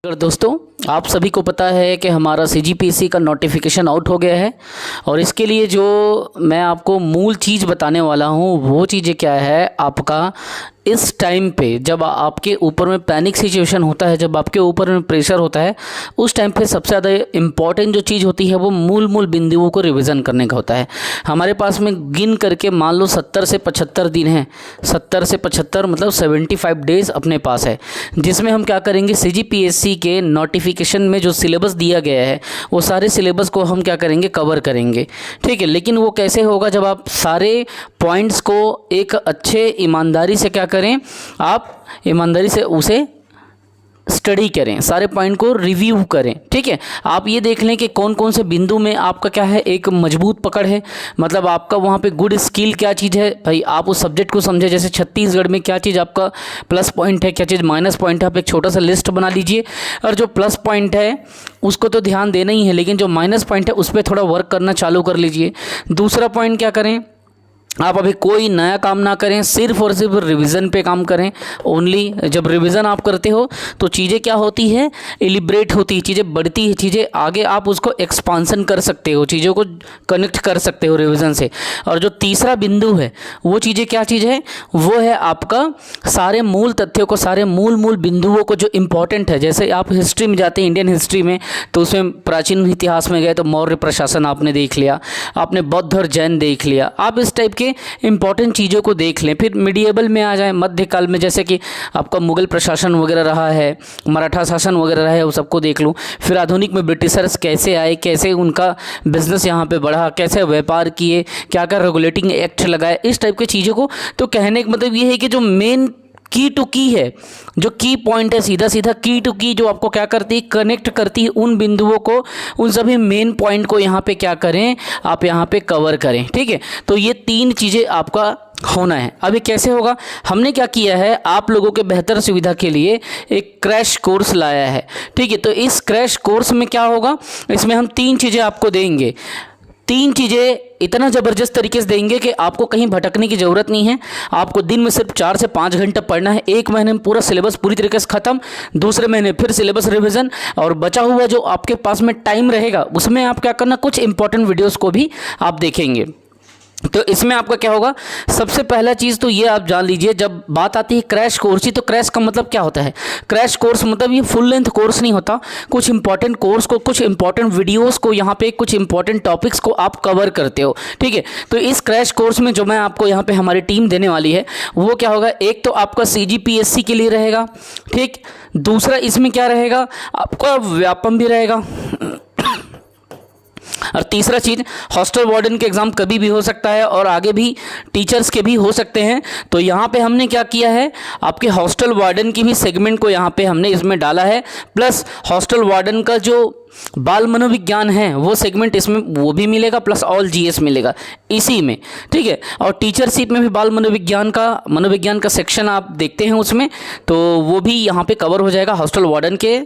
अगर दोस्तों आप सभी को पता है कि हमारा सीजीपीएससी का नोटिफिकेशन आउट हो गया है और इसके लिए जो मैं आपको मूल चीज़ बताने वाला हूँ वो चीज़ें क्या है। आपका इस टाइम पे जब आपके ऊपर में पैनिक सिचुएशन होता है, जब आपके ऊपर में प्रेशर होता है, उस टाइम पे सबसे ज़्यादा इम्पॉर्टेंट जो चीज़ होती है वो मूल बिंदुओं को रिवीजन करने का होता है। हमारे पास में गिन करके मान लो 70 से 75 दिन हैं, 70 से 75 मतलब 75 डेज़ अपने पास है, जिसमें हम क्या करेंगे, सीजीपीएससी के नोटिफिकेशन में जो सिलेबस दिया गया है वो सारे सिलेबस को हम क्या करेंगे, कवर करेंगे। ठीक है, लेकिन वो कैसे होगा, जब आप सारे पॉइंट्स को एक अच्छे ईमानदारी से क्या करें, आप ईमानदारी से उसे स्टडी करें, सारे पॉइंट को रिव्यू करें। ठीक है, आप ये देख लें कि कौन कौन से बिंदु में आपका क्या है, एक मजबूत पकड़ है, मतलब आपका वहाँ पे गुड स्किल क्या चीज़ है भाई, आप उस सब्जेक्ट को समझे। जैसे छत्तीसगढ़ में क्या चीज़ आपका प्लस पॉइंट है, क्या चीज़ माइनस पॉइंट है, आप एक छोटा सा लिस्ट बना लीजिए। और जो प्लस पॉइंट है उसको तो ध्यान देना ही है, लेकिन जो माइनस पॉइंट है उस पर थोड़ा वर्क करना चालू कर लीजिए। दूसरा पॉइंट क्या करें, आप अभी कोई नया काम ना करें, सिर्फ और सिर्फ रिवीजन पे काम करें ओनली। जब रिवीजन आप करते हो तो चीज़ें क्या होती है, एलिब्रेट होती है, चीज़ें बढ़ती है, चीज़ें आगे आप उसको एक्सपांसन कर सकते हो, चीज़ों को कनेक्ट कर सकते हो रिवीजन से। और जो तीसरा बिंदु है वो चीज़ें क्या चीज़ है, वो है आपका सारे मूल तथ्यों को, सारे मूल बिंदुओं को जो इम्पोर्टेंट है। जैसे आप हिस्ट्री में जाते हैं, इंडियन हिस्ट्री में, तो उसमें प्राचीन इतिहास में गए तो मौर्य प्रशासन आपने देख लिया, आपने बौद्ध और जैन देख लिया, आप इस टाइप के इंपॉर्टेंट चीज़ों को देख लें। फिर मिडिएबल में आ जाए, मध्यकाल में, जैसे कि आपका मुगल प्रशासन वगैरह रहा है, मराठा शासन वगैरह रहा है, वो सबको देख लूँ। फिर आधुनिक में ब्रिटिशर्स कैसे आए, कैसे उनका बिजनेस यहाँ पे बढ़ा, कैसे व्यापार किए, क्या क्या रेगुलेटिंग एक्ट लगाए, इस टाइप की चीज़ों को। तो कहने का मतलब ये है कि जो मेन की टू की है, जो की पॉइंट है, सीधा सीधा की टू की, जो आपको क्या करती है, कनेक्ट करती है उन बिंदुओं को, उन सभी मेन पॉइंट को यहाँ पे क्या करें, आप यहाँ पे कवर करें। ठीक है, तो ये तीन चीज़ें आपका होना है। अभी कैसे होगा, हमने क्या किया है, आप लोगों के बेहतर सुविधा के लिए एक क्रैश कोर्स लाया है। ठीक है, तो इस क्रैश कोर्स में क्या होगा, इसमें हम तीन चीज़ें आपको देंगे। तीन चीज़ें इतना ज़बरदस्त तरीके से देंगे कि आपको कहीं भटकने की ज़रूरत नहीं है। आपको दिन में सिर्फ 4 से 5 घंटे पढ़ना है, एक महीने में पूरा सिलेबस पूरी तरीके से ख़त्म, दूसरे महीने फिर सिलेबस रिवीजन, और बचा हुआ जो आपके पास में टाइम रहेगा उसमें आप क्या करना, कुछ इंपॉर्टेंट वीडियोस को भी आप देखेंगे। तो इसमें आपका क्या होगा, सबसे पहला चीज़ तो ये आप जान लीजिए, जब बात आती है क्रैश कोर्स की, तो क्रैश का मतलब क्या होता है, क्रैश कोर्स मतलब ये फुल लेंथ कोर्स नहीं होता, कुछ इंपॉर्टेंट कोर्स को, कुछ इंपॉर्टेंट वीडियोस को, यहाँ पे कुछ इंपॉर्टेंट टॉपिक्स को आप कवर करते हो। ठीक है, तो इस क्रैश कोर्स में जो मैं आपको यहाँ पे हमारी टीम देने वाली है वो क्या होगा, एक तो आपका सीजीपीएससी के लिए रहेगा। ठीक, दूसरा इसमें क्या रहेगा, आपका व्यापम भी रहेगा, और तीसरा चीज़, हॉस्टल वार्डन के एग्ज़ाम कभी भी हो सकता है और आगे भी टीचर्स के भी हो सकते हैं। तो यहाँ पे हमने क्या किया है, आपके हॉस्टल वार्डन की भी सेगमेंट को यहाँ पे हमने इसमें डाला है, प्लस हॉस्टल वार्डन का जो बाल मनोविज्ञान है वो सेगमेंट इसमें वो भी मिलेगा, प्लस ऑल जीएस मिलेगा इसी में। ठीक है, और टीचरशिप में भी बाल मनोविज्ञान का सेक्शन आप देखते हैं उसमें, तो वो भी यहाँ पे कवर हो जाएगा, हॉस्टल वार्डन के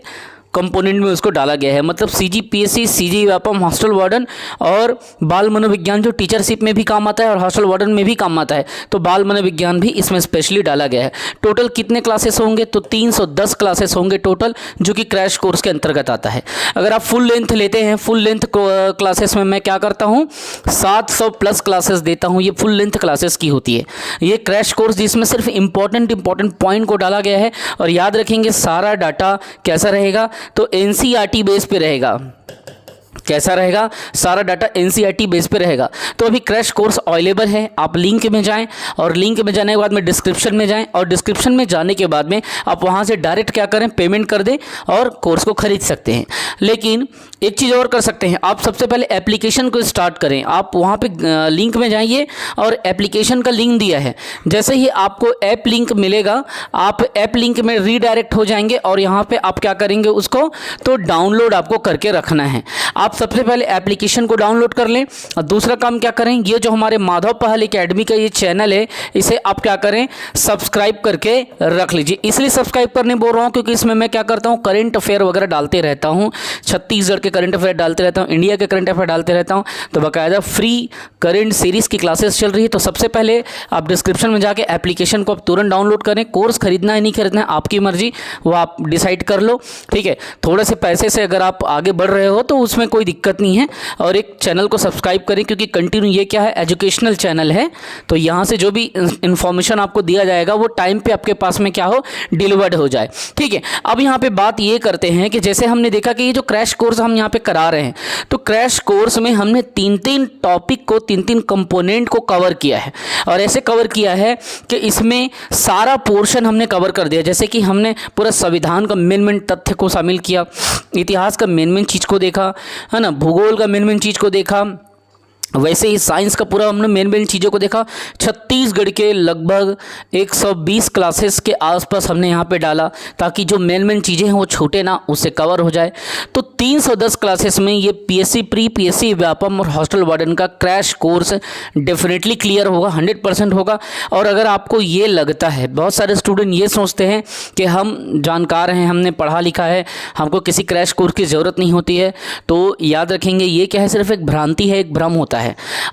कंपोनेंट में उसको डाला गया है। मतलब CGPSC, CG Vyapam, hostel warden और बाल मनोविज्ञान जो टीचरशिप में भी काम आता है और हॉस्टल वार्डन में भी काम आता है, तो बाल मनोविज्ञान भी इसमें स्पेशली डाला गया है। टोटल कितने क्लासेस होंगे, तो 310 क्लासेस होंगे टोटल, जो कि क्रैश कोर्स के अंतर्गत आता है। अगर आप फुल लेंथ लेते हैं, फुल लेंथ क्लासेस में मैं क्या करता हूँ, 700 प्लस क्लासेस देता हूँ, ये फुल लेंथ क्लासेस की होती है ये क्रैश कोर्स, जिसमें सिर्फ इंपॉर्टेंट पॉइंट को डाला गया है। और याद रखेंगे सारा डाटा कैसा रहेगा, तो एनसीईआरटी बेस पे रहेगा। कैसा रहेगा, सारा डाटा एनसीईआरटी बेस पे रहेगा। तो अभी क्रैश कोर्स अवेलेबल है, आप लिंक में जाएं, और लिंक में जाने के बाद में डिस्क्रिप्शन में जाएं, और डिस्क्रिप्शन में जाने के बाद में आप वहां से डायरेक्ट क्या करें, पेमेंट कर दें और कोर्स को खरीद सकते हैं। लेकिन एक चीज़ और कर सकते हैं, आप सबसे पहले एप्लीकेशन को स्टार्ट करें। आप वहाँ पे लिंक में जाइए और एप्लीकेशन का लिंक दिया है, जैसे ही आपको ऐप लिंक मिलेगा आप ऐप लिंक में रीडायरेक्ट हो जाएंगे और यहाँ पे आप क्या करेंगे, उसको तो डाउनलोड आपको करके रखना है। आप आप सबसे पहले एप्लीकेशन को डाउनलोड कर लें और दूसरा काम क्या करें, ये जो हमारे माधव पहल एकेडमी का ये चैनल है इसे आप क्या करें, सब्सक्राइब करके रख लीजिए। इसलिए सब्सक्राइब करने बोल रहा हूँ क्योंकि इसमें मैं क्या करता हूँ, करंट अफेयर वगैरह डालते रहता हूँ, छत्तीसगढ़ के करंट अफेयर डालते रहता हूँ, इंडिया के करंट अफेयर डालते रहता हूँ। तो बाकायदा फ्री करंट सीरीज़ की क्लासेस चल रही है। तो सबसे पहले आप डिस्क्रिप्शन में जाके एप्लीकेशन को आप तुरंत डाउनलोड करें। कोर्स खरीदना है नहीं खरीदना है आपकी मर्जी, वो आप डिसाइड कर लो, ठीक है। थोड़े से पैसे से अगर आप आगे बढ़ रहे हो तो उसमें कोई दिक्कत नहीं है। और एक चैनल को सब्सक्राइब करें क्योंकि कंटिन्यू ये क्या है, एजुकेशनल चैनल है। तो यहाँ से जो भी इंफॉर्मेशन आपको दिया जाएगा वो टाइम पे आपके पास में क्या हो, डिलीवर्ड हो जाए, ठीक है। अब यहाँ पे बात ये करते हैं कि जैसे हमने देखा कि ये जो क्रैश कोर्स हम यहाँ पे करा रहे हैं, तो क्रैश कोर्स में हमने तीन तीन टॉपिक को, तीन तीन कंपोनेंट को कवर किया है। और ऐसे कवर किया है कि इसमें सारा पोर्शन हमने कवर कर दिया। जैसे कि हमने पूरा संविधान का मेन तथ्य को शामिल किया, इतिहास का मेन चीज़ को देखा, है ना, भूगोल का मेन चीज़ को देखा, वैसे ही साइंस का पूरा हमने मेन चीज़ों को देखा। छत्तीसगढ़ के लगभग 120 क्लासेस के आसपास हमने यहाँ पे डाला ताकि जो मेन चीज़ें हैं वो छूटे ना, उससे कवर हो जाए। तो 310 क्लासेस में ये पीएससी प्री, पीएससी व्यापम और हॉस्टल वार्डन का क्रैश कोर्स डेफिनेटली क्लियर होगा, 100% होगा। और अगर आपको ये लगता है, बहुत सारे स्टूडेंट ये सोचते हैं कि हम जानकार हैं, हमने पढ़ा लिखा है, हमको किसी क्रैश कोर्स की ज़रूरत नहीं होती है, तो याद रखेंगे ये क्या है, सिर्फ एक भ्रांति है, एक भ्रम होता है।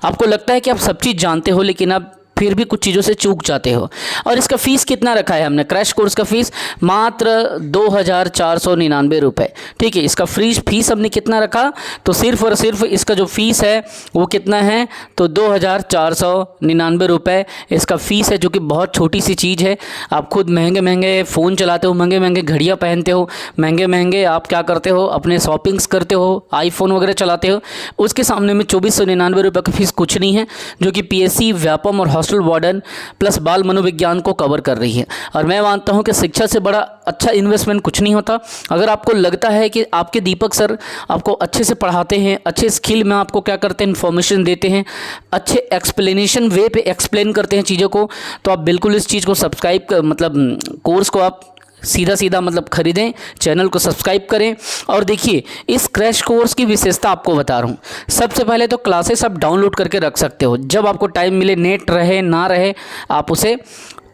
आपको लगता है कि आप सब चीज़ जानते हो लेकिन आप फिर भी कुछ चीज़ों से चूक जाते हो। और इसका फीस कितना रखा है हमने, क्रैश कोर्स का फीस मात्र 2499 रुपये, ठीक है। इसका फीस हमने कितना रखा, तो सिर्फ और सिर्फ इसका जो फीस है वो कितना है, तो 2499 रुपये इसका फ़ीस है, जो कि बहुत छोटी सी चीज़ है। आप खुद महंगे महंगे फ़ोन चलाते हो, महंगे महंगे घड़ियाँ पहनते हो, महंगे महंगे आप क्या करते हो, अपने शॉपिंग्स करते हो, आईफोन वगैरह चलाते हो, उसके सामने में 2499 रुपये का फीस कुछ नहीं है, जो कि पीएससी व्यापम और हॉस्टल वार्डन प्लस बाल मनोविज्ञान को कवर कर रही है। और मैं मानता हूं कि शिक्षा से बड़ा अच्छा इन्वेस्टमेंट कुछ नहीं होता। अगर आपको लगता है कि आपके दीपक सर आपको अच्छे से पढ़ाते हैं, अच्छे स्किल में आपको क्या करते हैं, इन्फॉर्मेशन देते हैं, अच्छे एक्सप्लेनेशन वे पे एक्सप्लेन करते हैं चीज़ों को, तो आप बिल्कुल इस चीज़ को सब्सक्राइब कर, मतलब कोर्स को आप सीधा मतलब खरीदें, चैनल को सब्सक्राइब करें। और देखिए इस क्रैश कोर्स की विशेषता आपको बता रहा हूँ। सबसे पहले तो क्लासेस आप डाउनलोड करके रख सकते हो, जब आपको टाइम मिले, नेट रहे ना रहे, आप उसे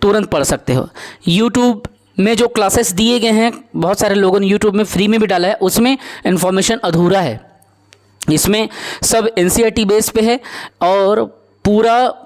तुरंत पढ़ सकते हो। यूट्यूब में जो क्लासेस दिए गए हैं, बहुत सारे लोगों ने यूट्यूब में फ्री में भी डाला है, उसमें इन्फॉर्मेशन अधूरा है। इसमें सब एनसीईआरटी बेस पे है और पूरा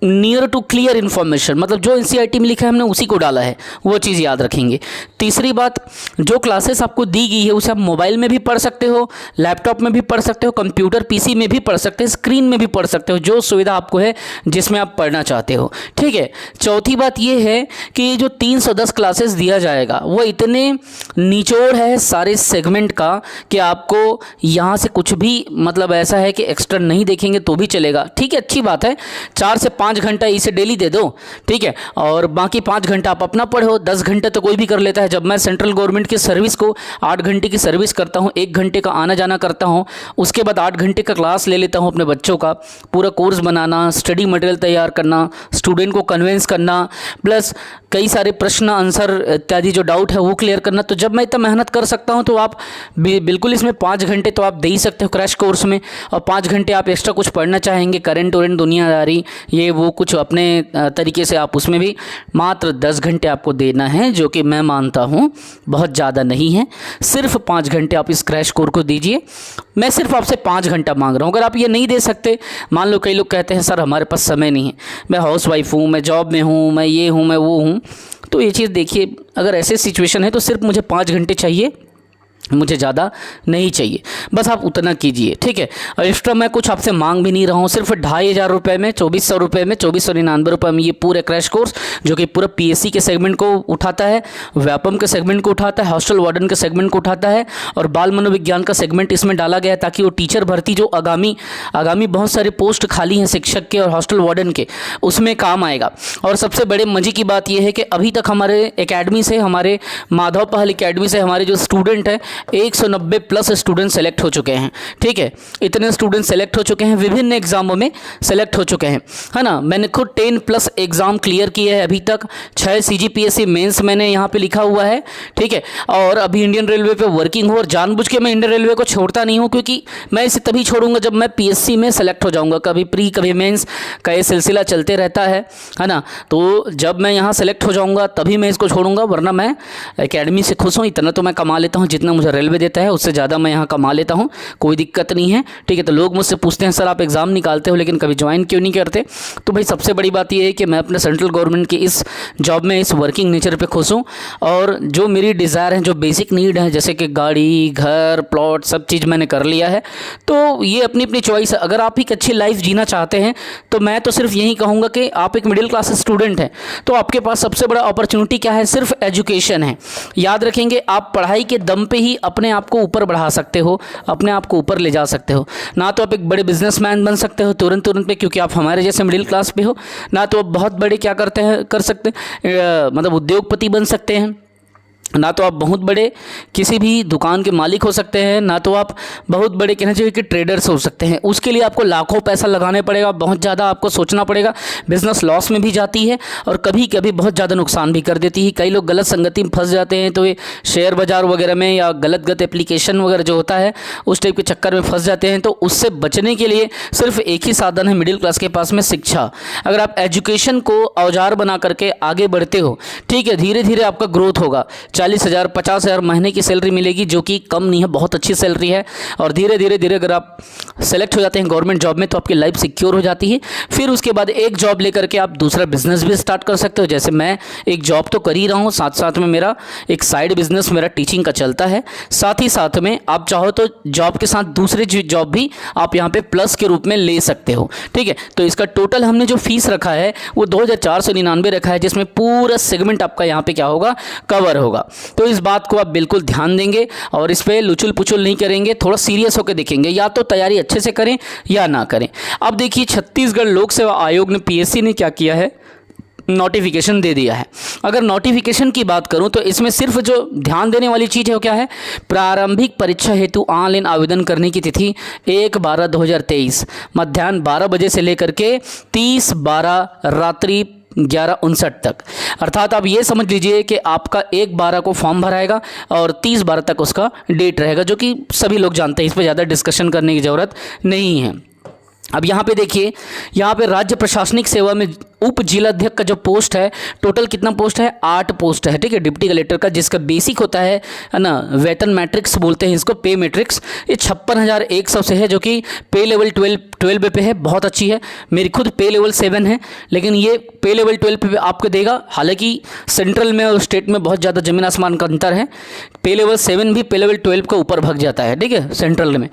नियर टू क्लियर इन्फॉर्मेशन, मतलब जो एनसीईआरटी में लिखा है हमने उसी को डाला है, वो चीज़ याद रखेंगे। तीसरी बात, जो क्लासेस आपको दी गई है उसे आप मोबाइल में भी पढ़ सकते हो, लैपटॉप में भी पढ़ सकते हो, कंप्यूटर पीसी में भी पढ़ सकते हो, स्क्रीन में भी पढ़ सकते हो, जो सुविधा आपको है जिसमें आप पढ़ना चाहते हो, ठीक है। चौथी बात ये है कि ये जो 310 क्लासेस दिया जाएगा वो इतने निचोड़ है सारे सेगमेंट का कि आपको यहाँ से कुछ भी, मतलब ऐसा है कि एक्स्ट्रा नहीं देखेंगे तो भी चलेगा, ठीक है। अच्छी बात है, 4 से 5 घंटा इसे डेली दे दो, ठीक है, और बाकी 5 घंटा आप अपना पढ़ो। 10 घंटे तो कोई भी कर लेता है। जब मैं सेंट्रल गवर्नमेंट की सर्विस को 8 घंटे की सर्विस करता हूँ, 1 घंटे का आना जाना करता हूँ, उसके बाद 8 घंटे का क्लास ले लेता हूँ अपने बच्चों का, पूरा कोर्स बनाना, स्टडी मटेरियल तैयार करना, स्टूडेंट को कन्विंस करना, प्लस कई सारे प्रश्न आंसर इत्यादि जो डाउट है वो क्लियर करना। तो जब मैं इतना मेहनत कर सकता हूँ तो आप बिल्कुल इसमें 5 घंटे तो आप दे ही सकते हो क्रैश कोर्स में, और 5 घंटे आप एक्स्ट्रा कुछ पढ़ना चाहेंगे, करंट वरेंट दुनियादारी ये वो कुछ अपने तरीके से, आप उसमें भी मात्र 10 घंटे आपको देना है, जो कि मैं मानता हूँ बहुत ज़्यादा नहीं है। सिर्फ 5 घंटे आप इस क्रैश कोर्स को दीजिए। मैं सिर्फ आपसे 5 घंटा मांग रहा हूँ। अगर आप ये नहीं दे सकते, मान लो कई लोग कहते हैं सर हमारे पास समय नहीं है, मैं हाउस वाइफ हूँ, मैं जॉब में हूँ, मैं ये हूँ, मैं वो हूँ, तो ये चीज़ देखिए, अगर ऐसे सिचुएशन है तो सिर्फ मुझे 5 घंटे चाहिए, मुझे ज़्यादा नहीं चाहिए, बस आप उतना कीजिए, ठीक है। और एक्स्ट्रा मैं कुछ आपसे मांग भी नहीं रहा हूँ, सिर्फ 2500 रुपये में, 2400 रुपये में, 2499 रुपये में ये पूरे क्रैश कोर्स, जो कि पूरा पीएससी के सेगमेंट को उठाता है, व्यापम के सेगमेंट को उठाता है, हॉस्टल वार्डन के सेगमेंट को उठाता है, और बाल मनोविज्ञान का सेगमेंट इसमें डाला गया है ताकि वो टीचर भर्ती जो आगामी बहुत सारे पोस्ट खाली हैं शिक्षक के और हॉस्टल वार्डन के, उसमें काम आएगा। और सबसे बड़े मजे की बात यह है कि अभी तक हमारे एकेडमी से, हमारे माधव पहल एकेडमी से हमारे जो स्टूडेंट हैं 190 प्लस स्टूडेंट सेलेक्ट हो चुके हैं। ठीक है, इतने स्टूडेंट सेलेक्ट हो चुके हैं, विभिन्न एग्जामों में सेलेक्ट हो चुके हैं, है ना। मैंने खुद 10 प्लस एग्ज़ाम क्लियर किए हैं अभी तक, 6 CGPSC मेंस मैंने यहाँ पे लिखा हुआ है। ठीक है, और अभी इंडियन रेलवे पे वर्किंग हो, और जानबूझ के मैं इंडियन रेलवे को छोड़ता नहीं हूँ, क्योंकि मैं इसे तभी छोड़ूंगा जब मैं PSC में सेलेक्ट हो जाऊँगा। कभी प्री कभी मेंस का ये सिलसिला चलते रहता है ना। तो जब मैं यहाँ सेलेक्ट हो जाऊँगा तभी मैं इसको छोड़ूंगा, वरना मैं एकेडमी से खुश हूँ, इतना तो मैं कमा लेता हूँ जितना मुझे रेलवे देता है, उससे ज़्यादा मैं यहाँ कमा लेता हूँ, कोई दिक्कत नहीं है। ठीक है, तो लोग मुझसे पूछते हैं सर आप एग्ज़ाम निकालते हो लेकिन कभी ज्वाइन क्यों नहीं करते। तो भाई सबसे बड़ी बात यह है कि मैं अपने सेंट्रल गवर्नमेंट की इस जॉब में, इस वर्किंग नेचर पे खुश हूँ, और जो मेरी डिज़ायर है, जो बेसिक नीड है, जैसे कि गाड़ी, घर, प्लॉट, सब चीज़ मैंने कर लिया है। तो ये अपनी अपनी चॉइस है। अगर आप एक अच्छी लाइफ जीना चाहते हैं तो मैं तो सिर्फ यही कहूँगा कि आप एक मिडिल क्लास स्टूडेंट हैं तो आपके पास सबसे बड़ा अपॉर्चुनिटी क्या है, सिर्फ एजुकेशन है। याद रखेंगे, आप पढ़ाई के दम पे ही अपने आप को ऊपर बढ़ा सकते हो, अपने आप को ऊपर ले जा सकते हो। ना तो आप एक बड़े बिजनेसमैन बन सकते हो तुरंत पे, क्योंकि आप हमारे जैसे मिडिल क्लास पे हो, ना तो आप बहुत बड़े क्या करते हैं कर सकते मतलब उद्योगपति बन सकते हैं, ना तो आप बहुत बड़े किसी भी दुकान के मालिक हो सकते हैं, ना तो आप बहुत बड़े कहना चाहिए कि ट्रेडर्स हो सकते हैं। उसके लिए आपको लाखों पैसा लगाने पड़ेगा, बहुत ज़्यादा आपको सोचना पड़ेगा। बिज़नेस लॉस में भी जाती है और कभी कभी बहुत ज़्यादा नुकसान भी कर देती है। कई लोग गलत संगति में फंस जाते हैं, तो ये शेयर बाज़ार वगैरह में या गलत एप्लीकेशन वगैरह जो होता है उस टाइप के चक्कर में फंस जाते हैं। तो उससे बचने के लिए सिर्फ एक ही साधन है मिडिल क्लास के पास में, शिक्षा। अगर आप एजुकेशन को औजार बना करके आगे बढ़ते हो, ठीक है, धीरे धीरे आपका ग्रोथ होगा। 40,000 50,000 महीने की सैलरी मिलेगी, जो कि कम नहीं है, बहुत अच्छी सैलरी है। और धीरे धीरे अगर आप सेलेक्ट हो जाते हैं गवर्नमेंट जॉब में तो आपकी लाइफ सिक्योर हो जाती है। फिर उसके बाद एक जॉब लेकर के आप दूसरा बिजनेस भी स्टार्ट कर सकते हो। जैसे मैं एक जॉब तो कर ही रहा हूँ, साथ साथ में मेरा एक साइड बिजनेस मेरा टीचिंग का चलता है। साथ ही साथ में आप चाहो तो जॉब के साथ दूसरे जॉब भी आप यहाँ पे प्लस के रूप में ले सकते हो। ठीक है, तो इसका टोटल हमने जो फीस रखा है वो 2,499 रखा है, जिसमें पूरा सेगमेंट आपका यहाँ पे क्या होगा, कवर होगा। तो इस बात को आप बिल्कुल ध्यान देंगे और इस पर लुचुल पुचुल नहीं करेंगे, थोड़ा सीरियस होकर देखेंगे, या तो तैयारी अच्छे से करें या ना करें। अब देखिए, छत्तीसगढ़ लोक सेवा आयोग ने PSC ने क्या किया है, नोटिफिकेशन दे दिया है। अगर नोटिफिकेशन की बात करूं तो इसमें सिर्फ जो ध्यान देने वाली चीज़ है वो क्या है, प्रारंभिक परीक्षा हेतु ऑनलाइन आवेदन करने की तिथि 1/12/2023 मध्याह्न 12 बजे से लेकर के 30/12 रात्रि 11:59 तक। अर्थात आप ये समझ लीजिए कि आपका 1/12 को फॉर्म भराएगा और 30/12 तक उसका डेट रहेगा, जो कि सभी लोग जानते हैं, इस पर ज़्यादा डिस्कशन करने की ज़रूरत नहीं है। अब यहाँ पे देखिए, यहाँ पे राज्य प्रशासनिक सेवा में उप जिलाध्यक्ष का जो पोस्ट है, टोटल कितना पोस्ट है, 8 पोस्ट है। ठीक है, डिप्टी कलेक्टर का, जिसका बेसिक होता है ना, वेतन मैट्रिक्स बोलते हैं इसको, पे मैट्रिक्स, ये 56,100 से है, जो कि पे लेवल 12 पे है, बहुत अच्छी है। मेरी खुद पे लेवल 7 है, लेकिन ये पे लेवल 12 पे आपको देगा। हालांकि सेंट्रल में और स्टेट में बहुत ज़्यादा जमीन आसमान का अंतर है, पे लेवल 7 भी पे लेवल 12 का ऊपर भाग जाता है। ठीक है, सेंट्रल में,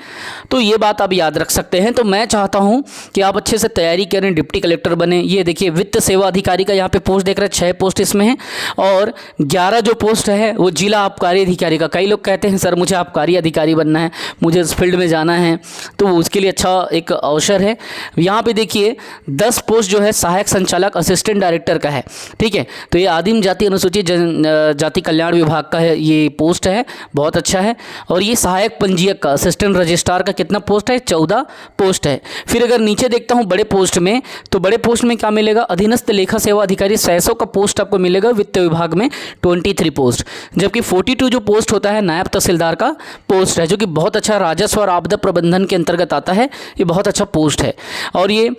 तो ये बात आप याद रख सकते हैं। तो मैं चाहता हूँ कि आप अच्छे से तैयारी करें, डिप्टी कलेक्टर बने। ये देखिए, वित्त सेवा अधिकारी का यहाँ पे पोस्ट देख रहे हैं, 6 पोस्ट इसमें है, और 11 जो पोस्ट है वो जिला आबकारी अधिकारी का। कई लोग कहते हैं सर मुझे आबकारी अधिकारी बनना है, मुझे इस फील्ड में जाना है, तो उसके लिए अच्छा एक अवसर है। यहाँ पे देखिए 10 पोस्ट जो है सहायक संचालक असिस्टेंट डायरेक्टर का है। ठीक है, तो ये आदिम जाति अनुसूचित जाति कल्याण विभाग का है, ये पोस्ट है, बहुत अच्छा है। और ये सहायक पंजीयक का, असिस्टेंट रजिस्ट्रार का कितना पोस्ट है, 14 पोस्ट है। फिर अगर नीचे देखता हूँ बड़े पोस्ट में, तो बड़े पोस्ट में क्या मिलेगा, अधीनस्थ लेखा सेवा अधिकारी 600 का पोस्ट आपको मिलेगा वित्त विभाग में, 23 पोस्ट। जबकि 42 जो पोस्ट होता है नायब तहसीलदार का पोस्ट है, जो कि बहुत अच्छा राजस्व और आपदा प्रबंधन के अंतर्गत आता है, ये बहुत अच्छा पोस्ट है। और ये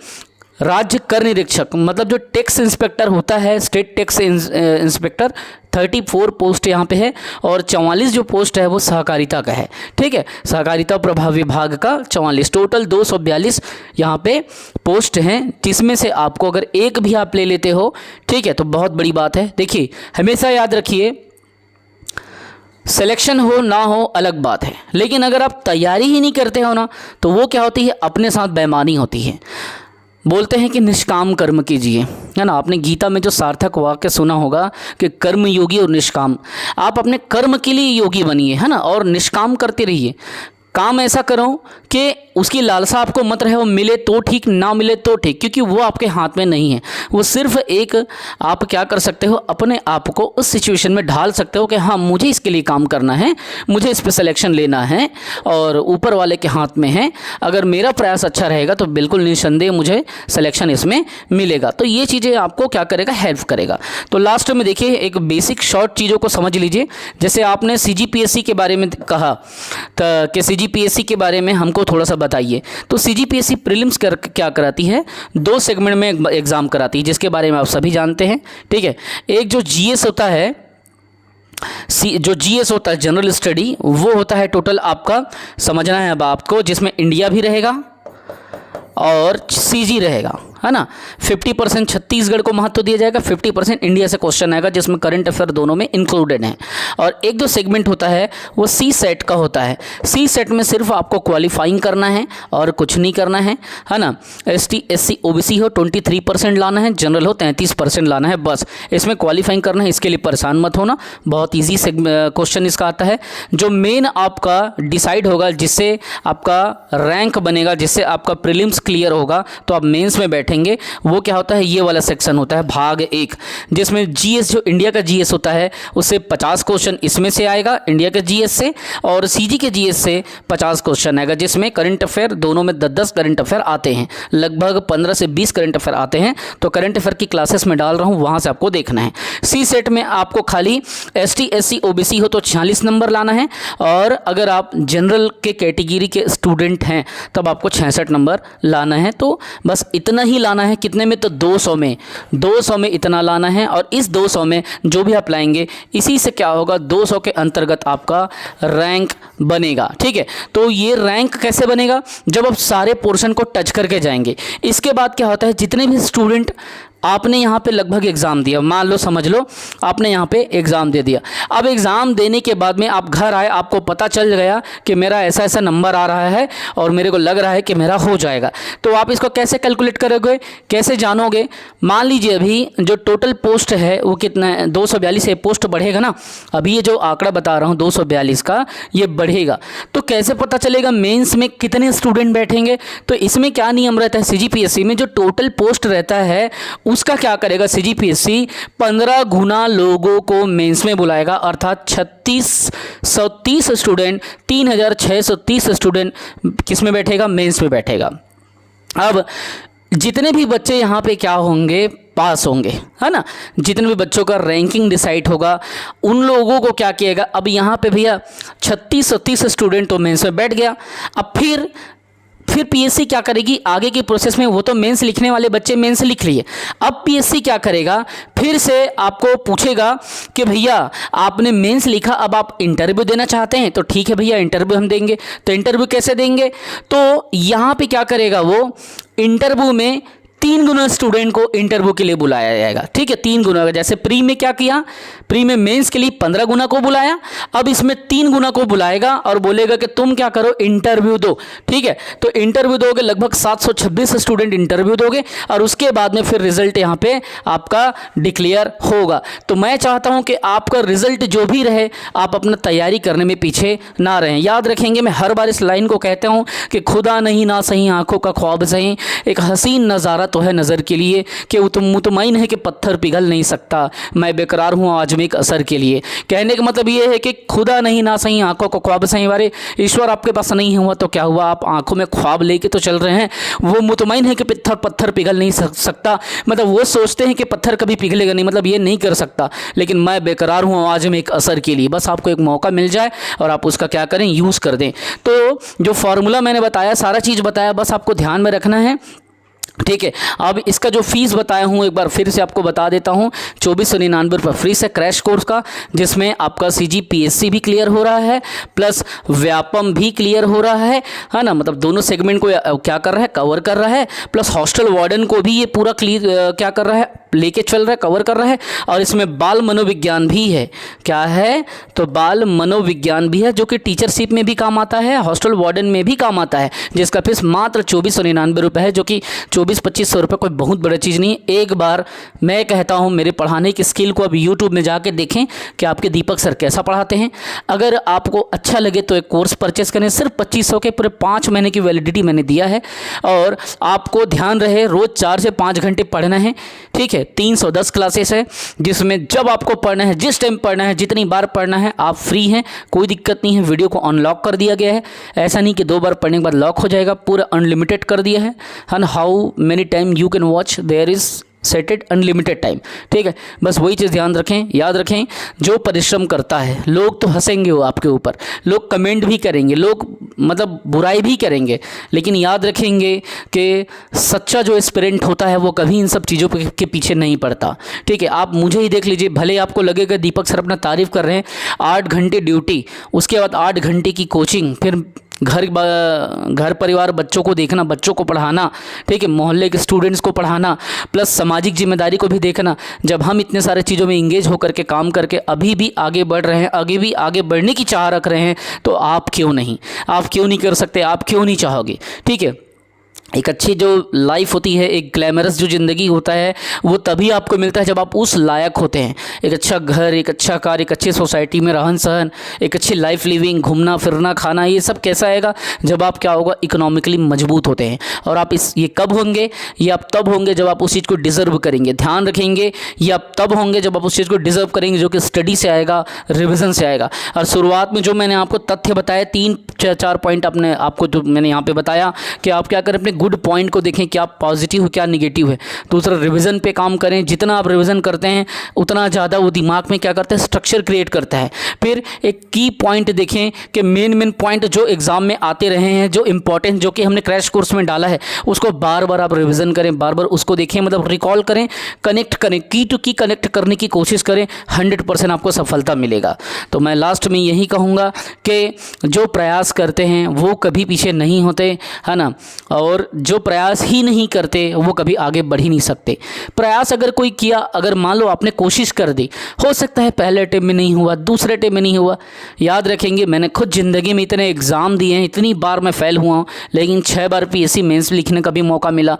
राज्य कर निरीक्षक, मतलब जो टैक्स इंस्पेक्टर होता है, स्टेट टैक्स इंस्पेक्टर, 34 पोस्ट यहाँ पे है। और 44 जो पोस्ट है वो सहकारिता का है। ठीक है, सहकारिता प्रभाव विभाग का 44, टोटल 242 यहाँ पे पोस्ट हैं, जिसमें से आपको अगर एक भी आप ले लेते हो, ठीक है, तो बहुत बड़ी बात है। देखिए, हमेशा याद रखिए, सिलेक्शन हो ना हो अलग बात है, लेकिन अगर आप तैयारी ही नहीं करते हो ना, तो वो क्या होती है, अपने साथ बेईमानी होती है। बोलते हैं कि निष्काम कर्म कीजिए, है ना। आपने गीता में जो सार्थक वाक्य सुना होगा कि कर्म योगी और निष्काम, आप अपने कर्म के लिए योगी बनिए, है ना, और निष्काम करते रहिए। काम ऐसा करो कि उसकी लालसा आपको मत रहे, वो मिले तो ठीक, ना मिले तो ठीक, क्योंकि वो आपके हाथ में नहीं है। वो सिर्फ एक आप क्या कर सकते हो, अपने आप को उस सिचुएशन में ढाल सकते हो कि हाँ मुझे इसके लिए काम करना है, मुझे इस पर सिलेक्शन लेना है और ऊपर वाले के हाथ में है। अगर मेरा प्रयास अच्छा रहेगा तो बिल्कुल निस्संदेह मुझे सिलेक्शन इसमें मिलेगा। तो ये चीज़ें आपको क्या करेगा, हेल्प करेगा। तो लास्ट में देखिए एक बेसिक शॉर्ट चीज़ों को समझ लीजिए। जैसे आपने CGPSC के बारे में कहा कि CGPSC के बारे में हमको थोड़ा सा बताइए। तो CGPSC प्रीलिम्स क्या कराती है, 2 सेगमेंट में एग्ज़ाम कराती है, जिसके बारे में आप सभी जानते हैं। ठीक है, एक जो GS होता है, जो GS होता है जनरल स्टडी, वो होता है टोटल आपका, समझना है अब आपको, जिसमें इंडिया भी रहेगा और CG रहेगा, है ना। 50% छत्तीसगढ़ को महत्व दिया जाएगा, 50% इंडिया से क्वेश्चन आएगा, जिसमें करंट अफेयर दोनों में इंक्लूडेड है। और एक जो सेगमेंट होता है वो C-सेट का होता है। C-सेट में सिर्फ आपको क्वालिफाइंग करना है और कुछ नहीं करना है ना। ST SC OBC हो 23% लाना है, जनरल हो 33% लाना है, बस इसमें क्वालिफाइंग करना है। इसके लिए परेशान मत होना, बहुत ईजी क्वेश्चन इसका आता है। जो मेन आपका डिसाइड होगा, जिससे आपका रैंक बनेगा, जिससे आपका प्रीलिम्स क्लियर होगा तो आप मेंस में बैठेंगे, वो क्या होता है, ये वाला सेक्शन होता है भाग 1, जिसमें GS जो इंडिया का GS होता है उससे 50 क्वेश्चन इसमें से आएगा इंडिया के GS से, और CG के GS से 50 क्वेश्चन आएगा, जिसमें करंट अफेयर दोनों में 10-10 करंट अफेयर आते हैं, लगभग 15 से 20 करंट अफेयर आते हैं। तो करंट अफेयर की क्लासेस में डाल रहा हूँ, वहाँ से आपको देखना है। C-सेट में आपको खाली ST SC OBC हो तो 46 नंबर लाना है, और अगर आप जनरल के कैटेगरी के स्टूडेंट हैं तब आपको 66 नंबर लाना है। तो बस इतना ही लाना है, कितने में, तो 200 में इतना लाना है। और इस 200 में जो भी आप लाएंगे, इसी से क्या होगा, 200 के अंतर्गत आपका रैंक बनेगा। ठीक है, तो ये रैंक कैसे बनेगा, जब आप सारे पोर्शन को टच करके जाएंगे। इसके बाद क्या होता है, जितने भी स्टूडेंट आपने यहाँ पे लगभग एग्ज़ाम दिया, मान लो समझ लो आपने यहाँ पे एग्ज़ाम दे दिया। अब एग्ज़ाम देने के बाद में आप घर आए, आपको पता चल गया कि मेरा ऐसा ऐसा नंबर आ रहा है और मेरे को लग रहा है कि मेरा हो जाएगा। तो आप इसको कैसे कैलकुलेट करोगे, कैसे जानोगे। मान लीजिए अभी जो टोटल पोस्ट है वो कितना है, 242 है, पोस्ट बढ़ेगा ना। अभी ये जो आंकड़ा बता रहा हूँ 242 का, ये बढ़ेगा। तो कैसे पता चलेगा मेंस में कितने स्टूडेंट बैठेंगे। तो इसमें क्या नियम रहता है, CGPSC में जो टोटल पोस्ट रहता है उसका क्या करेगा, CGPSC 15 गुना लोगों को मेंस में बुलाएगा, अर्थात 3630 स्टूडेंट, 3630 स्टूडेंट किस में बैठेगा, मेंस में बैठेगा। अब जितने भी बच्चे यहाँ पे क्या होंगे, पास होंगे, है ना। जितने भी बच्चों का रैंकिंग डिसाइड होगा उन लोगों को क्या किएगा, अब यहाँ पे भैया 3630 स्टूडेंट तो मेंस में बैठ गया। अब फिर PSC क्या करेगी आगे की प्रोसेस में, वो तो मेंस लिखने वाले बच्चे मेंस लिख लिए। अब PSC क्या करेगा, फिर से आपको पूछेगा कि भैया आपने मेंस लिखा, अब आप इंटरव्यू देना चाहते हैं, तो ठीक है भैया इंटरव्यू हम देंगे। तो इंटरव्यू कैसे देंगे, तो यहाँ पे क्या करेगा, वो इंटरव्यू में 3 गुना स्टूडेंट को इंटरव्यू के लिए बुलाया जाएगा। ठीक है, 3 गुना, जैसे प्री में क्या किया, प्री में मेंस के लिए 15 गुना को बुलाया, अब इसमें 3 गुना को बुलाएगा और बोलेगा कि तुम क्या करो, इंटरव्यू दो। ठीक है, तो इंटरव्यू दोगे, लगभग 726 स्टूडेंट इंटरव्यू दोगे, और उसके बाद में फिर रिजल्ट यहाँ पे आपका डिक्लेयर होगा। तो मैं चाहता हूँ कि आपका रिजल्ट जो भी रहे, आप अपना तैयारी करने में पीछे ना रहें। याद रखेंगे, मैं हर बार इस लाइन को कहता हूँ कि खुदा नहीं ना सही आंखों का ख्वाब सही, एक हसीन नज़ारा तो है नज़र के लिए, कि वो तो मुतमईन है कि पत्थर पिघल नहीं सकता, मैं बेकरार हूँ आजमिक असर के लिए। कहने का मतलब ये है कि खुदा नहीं ना सही आंखों को ख्वाब सही वाले, ईश्वर आपके पास नहीं हुआ तो क्या हुआ, आप आंखों में ख्वाब लेके तो चल रहे हैं। वो मुतमईन है कि पत्थर पिघल नहीं सकता, मतलब वो सोचते हैं कि पत्थर कभी पिघलेगा नहीं, मतलब ये नहीं कर सकता, लेकिन मैं बेकरार हूँ आजमिक असर के लिए। बस आपको एक मौका मिल जाए और आप उसका क्या करें, यूज़ कर दें। तो जो फार्मूला मैंने बताया, सारा चीज़ बताया, बस आपको ध्यान में रखना है। ठीक है, अब इसका जो फीस बताया हूँ एक बार फिर से आपको बता देता हूँ, 2499 रुपये फ्री से क्रैश कोर्स का, जिसमें आपका CGPSC भी क्लियर हो रहा है, प्लस व्यापम भी क्लियर हो रहा है ना। मतलब दोनों सेगमेंट को क्या कर रहा है, कवर कर रहा है, प्लस हॉस्टल वार्डन को भी ये पूरा क्लियर क्या कर रहा है, लेके चल रहा है, कवर कर रहा है। और इसमें बाल मनोविज्ञान भी है। क्या है? तो बाल मनोविज्ञान भी है, जो कि टीचरशिप में भी काम आता है, हॉस्टल वार्डन में भी काम आता है, जिसका फीस मात्र 2499 रुपये है, जो कि 2400-2500 रुपये कोई बहुत बड़ी चीज़ नहीं है। एक बार मैं कहता हूँ मेरे पढ़ाने की स्किल को अब यूट्यूब में जाके देखें कि आपके दीपक सर कैसा पढ़ाते हैं। अगर आपको अच्छा लगे तो एक कोर्स परचेस करें। सिर्फ 2500 के पूरे 5 महीने की वैलिडिटी मैंने दिया है। और आपको ध्यान रहे, रोज़ 4 से 5 घंटे पढ़ना है, ठीक है। 310 क्लासेस है, जिसमें जब आपको पढ़ना है, जिस टाइम पढ़ना है, जितनी बार पढ़ना है, आप फ्री हैं, कोई दिक्कत नहीं है। वीडियो को अनलॉक कर दिया गया है, ऐसा नहीं कि 2 बार पढ़ने के बाद लॉक हो जाएगा, पूरा अनलिमिटेड कर दिया है। And how many time you can watch, there is seated unlimited time, ठीक है। बस वही चीज़ ध्यान रखें, याद रखें, जो परिश्रम करता है, लोग तो हंसेंगे वो आपके ऊपर, लोग कमेंट भी करेंगे, लोग मतलब बुराई भी करेंगे, लेकिन याद रखेंगे कि सच्चा जो एस्पिरेंट होता है वो कभी इन सब चीज़ों के पीछे नहीं पड़ता, ठीक है। आप मुझे ही देख लीजिए, भले आपको लगेगा दीपक सर अपना तारीफ़ कर रहे हैं, 8 घंटे ड्यूटी, उसके बाद 8 घंटे की कोचिंग, फिर घर परिवार, बच्चों को देखना, बच्चों को पढ़ाना, ठीक है, मोहल्ले के स्टूडेंट्स को पढ़ाना, प्लस सामाजिक जिम्मेदारी को भी देखना। जब हम इतने सारे चीज़ों में इंगेज होकर के काम करके अभी भी आगे बढ़ रहे हैं, आगे भी आगे बढ़ने की चाह रख रहे हैं, तो आप क्यों नहीं कर सकते, आप क्यों नहीं चाहोगे, ठीक है। एक अच्छी जो लाइफ होती है, एक ग्लैमरस जो ज़िंदगी होता है, वो तभी आपको मिलता है जब आप उस लायक होते हैं। एक अच्छा घर, एक अच्छा कार, एक अच्छी सोसाइटी में रहन सहन, एक अच्छी लाइफ लिविंग, घूमना फिरना, खाना, ये सब कैसा आएगा? जब आप क्या होगा, इकोनॉमिकली मजबूत होते हैं। और आप ये कब होंगे? ये आप तब होंगे जब आप उस चीज़ को डिज़र्व करेंगे। ध्यान रखेंगे, ये आप तब होंगे जब आप उस चीज़ को डिज़र्व करेंगे, जो कि स्टडी से आएगा, रिविज़न से आएगा। और शुरुआत में जो मैंने आपको तथ्य बताया, 3-4 पॉइंट आपको जो मैंने यहाँ पर बताया, कि आप क्या करें, अपने गुड पॉइंट को देखें, क्या पॉजिटिव है, क्या नेगेटिव है। दूसरा, रिवीजन पे काम करें। जितना आप रिवीजन करते हैं उतना ज़्यादा वो दिमाग में क्या करता है, स्ट्रक्चर क्रिएट करता है। फिर एक की पॉइंट देखें कि मेन पॉइंट जो एग्जाम में आते रहे हैं, जो इंपॉर्टेंट, जो कि हमने क्रैश कोर्स में डाला है, उसको बार बार आप रिवीजन करें, बार बार उसको देखें, मतलब रिकॉल करें, कनेक्ट करें, की टू की कनेक्ट करने की कोशिश करें। 100% आपको सफलता मिलेगा। तो मैं लास्ट में यही कहूँगा कि जो प्रयास करते हैं वो कभी पीछे नहीं होते, है ना। और जो प्रयास ही नहीं करते वो कभी आगे बढ़ ही नहीं सकते। प्रयास अगर कोई किया, अगर मान लो आपने कोशिश कर दी, हो सकता है पहले अटेम्प्ट में नहीं हुआ, दूसरे अटेम्प्ट में नहीं हुआ। याद रखेंगे, मैंने खुद ज़िंदगी में इतने एग्ज़ाम दिए हैं, इतनी बार मैं फेल हुआ हूँ, लेकिन 6 बार पीएससी मेंस लिखने का भी मौका मिला।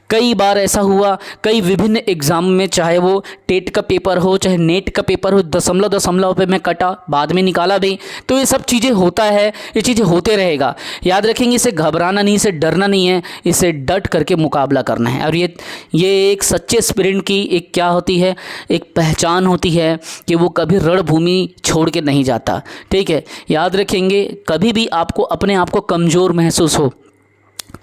कई बार ऐसा हुआ, कई विभिन्न एग्ज़ाम में, चाहे वो टेट का पेपर हो, चाहे नेट का पेपर हो, दशमलव पे मैं कटा, बाद में निकाला भी। तो ये सब चीज़ें होता है, ये चीज़ें होते रहेगा। याद रखेंगे, इसे घबराना नहीं, इसे डरना नहीं है, इसे डट करके मुकाबला करना है। और ये एक सच्चे स्पिरिट की एक क्या होती है, एक पहचान होती है कि वो कभी रणभूमि छोड़ के नहीं जाता, ठीक है। याद रखेंगे, कभी भी आपको अपने आप को कमज़ोर महसूस हो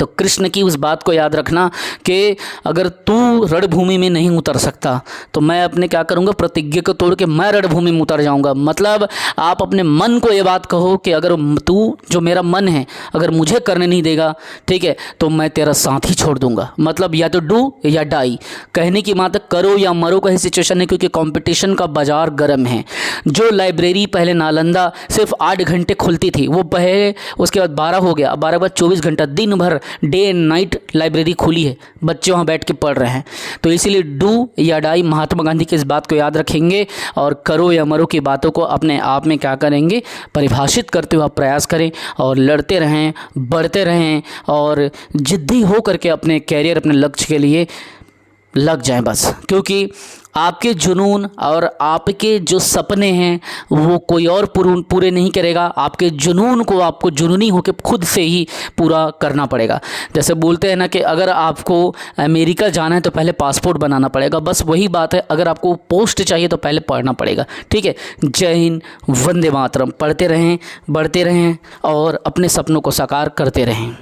तो कृष्ण की उस बात को याद रखना कि अगर तू रणभूमि में नहीं उतर सकता तो मैं अपने क्या करूँगा, प्रतिज्ञा को तोड़ के मैं रणभूमि में उतर जाऊँगा। मतलब आप अपने मन को ये बात कहो कि अगर तू, जो मेरा मन है, अगर मुझे करने नहीं देगा, ठीक है, तो मैं तेरा साथ ही छोड़ दूँगा। मतलब या तो डू या डाई, कहने की बात, करो या मरो का ही सिचुएशन है, क्योंकि कंपटीशन का बाज़ार गर्म है। जो लाइब्रेरी पहले नालंदा सिर्फ 8 घंटे खुलती थी, वो पहले, उसके बाद 12 हो गया, 12 के बाद 24 घंटा, दिन भर डे एंड नाइट लाइब्रेरी खुली है, बच्चे वहाँ बैठ के पढ़ रहे हैं। तो इसीलिए डू या डाई, महात्मा गांधी की इस बात को याद रखेंगे और करो या मरो की बातों को अपने आप में क्या करेंगे, परिभाषित करते हुए आप प्रयास करें और लड़ते रहें, बढ़ते रहें और जिद्दी हो करके अपने कैरियर, अपने लक्ष्य के लिए लग जाएं बस। क्योंकि आपके जुनून और आपके जो सपने हैं वो कोई और पूरे नहीं करेगा। आपके जुनून को आपको जुनूनी होकर खुद से ही पूरा करना पड़ेगा। जैसे बोलते हैं ना कि अगर आपको अमेरिका जाना है तो पहले पासपोर्ट बनाना पड़ेगा, बस वही बात है। अगर आपको पोस्ट चाहिए तो पहले पढ़ना पड़ेगा, ठीक है। जय हिंद, वंदे मातरम। पढ़ते रहें, बढ़ते रहें और अपने सपनों को साकार करते रहें।